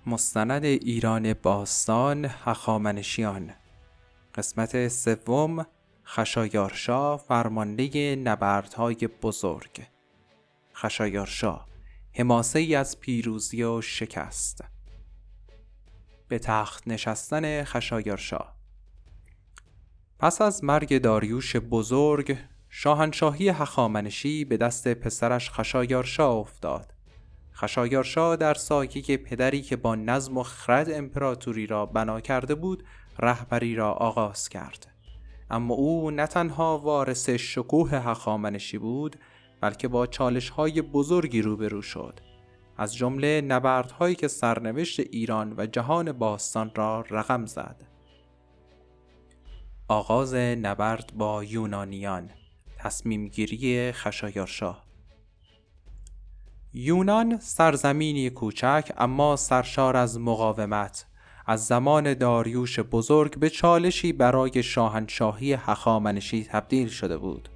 مستند ایران باستان هخامنشیان، قسمت سوم. خشایارشا فرمانده نبردهای بزرگ. خشایارشا، حماسه‌ای از پیروزی و شکست. به تخت نشستن خشایارشا. پس از مرگ داریوش بزرگ، شاهنشاهی هخامنشی به دست پسرش خشایارشا افتاد. خشایارشا در سایه پدری که با نظم و خرد امپراتوری را بنا کرده بود، رهبری را آغاز کرد. اما او نه تنها وارث شکوه هخامنشی بود، بلکه با چالش‌های بزرگی روبرو شد، از جمله نبردهایی که سرنوشت ایران و جهان باستان را رقم زد. آغاز نبرد با یونانیان. تصمیم گیری خشایارشا. یونان سرزمینی کوچک اما سرشار از مقاومت، از زمان داریوش بزرگ به چالشی برای شاهنشاهی هخامنشی تبدیل شده بود.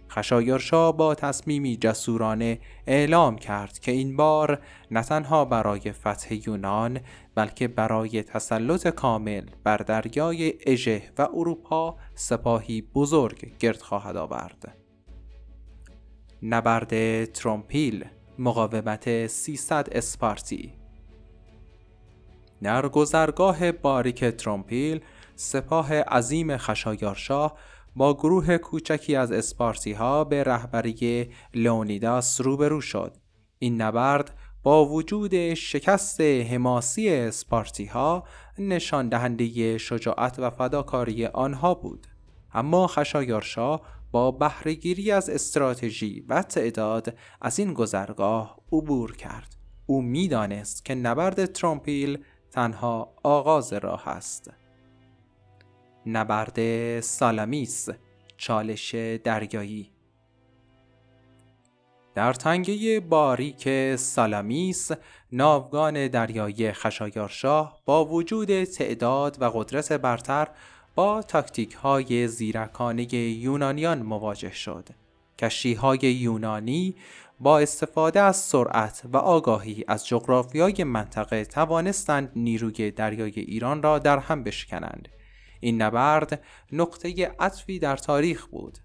خشایارشا با تصمیمی جسورانه اعلام کرد که این بار نه تنها برای فتح یونان، بلکه برای تسلط کامل بر دریای اژه و اروپا سپاهی بزرگ گرد خواهد آورد. نبرد ترومپیل، مقاومت 300 اسپارتی. در گذرگاه باریک ترومپیل، سپاه عظیم خشایارشا با گروه کوچکی از اسپارتی ها به رهبری لئونیداس روبرو شد. این نبرد با وجود شکست حماسی اسپارتی ها نشان دهنده شجاعت و فداکاری آنها بود. اما خشایارشا با بهره گیری از استراتژی و تعداد از این گذرگاه عبور کرد. او می‌دانست که نبرد ترومپیل تنها آغاز راه است. نبرد سالامیس، چالش دریایی. در تنگه باریک سالامیس، ناوگان دریایی خشایارشا با وجود تعداد و قدرت برتر با تاکتیک‌های زیرکانه یونانیان مواجه شد. کشتی‌های یونانی با استفاده از سرعت و آگاهی از جغرافیای منطقه توانستند نیروی دریای ایران را در هم بشکنند. این نبرد نقطه عطفی در تاریخ بود،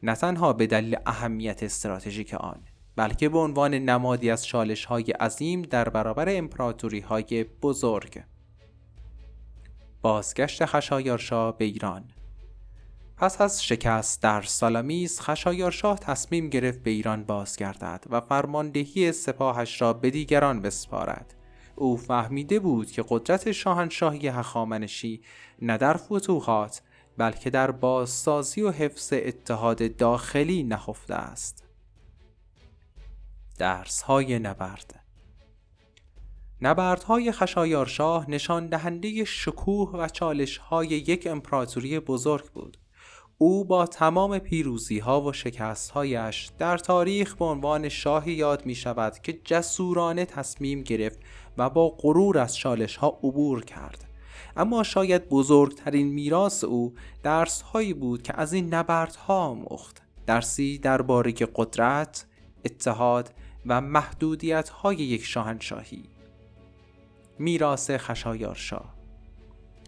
نه تنها به دلیل اهمیت استراتژیک آن، بلکه به عنوان نمادی از چالش‌های عظیم در برابر امپراتوری‌های بزرگ. بازگشت خشایارشا به ایران. پس از شکست در سالامیس، خشایارشا تصمیم گرفت به ایران بازگردد و فرماندهی سپاهش را به دیگران بسپارد. او فهمیده بود که قدرت شاهنشاهی هخامنشی نه در فتوحات، بلکه در بازسازی و حفظ اتحاد داخلی نهفته است. درس‌های نبرد. نبردهای خشایارشا نشان دهنده شکوه و چالش‌های یک امپراتوری بزرگ بود. او با تمام پیروزی‌ها و شکست‌هایش در تاریخ به عنوان شاهی یاد می‌شود که جسورانه تصمیم گرفت و با غرور از چالش‌ها عبور کرد. اما شاید بزرگترین میراث او درس‌هایی بود که از این نبردها آموخت. درسی درباره قدرت، اتحاد و محدودیت‌های یک شاهنشاهی. میراث خشایارشا.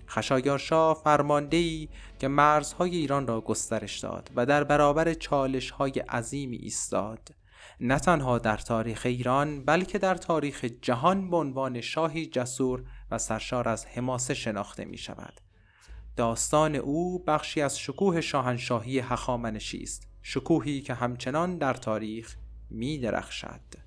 خشایارشا فرمانده‌ای که مرزهای ایران را گسترش داد و در برابر چالش‌های عظیمی ایستاد، نه تنها در تاریخ ایران بلکه در تاریخ جهان به عنوان شاهی جسور و سرشار از حماسه شناخته می‌شود. داستان او بخشی از شکوه شاهنشاهی هخامنشی است، شکوهی که همچنان در تاریخ می‌درخشد.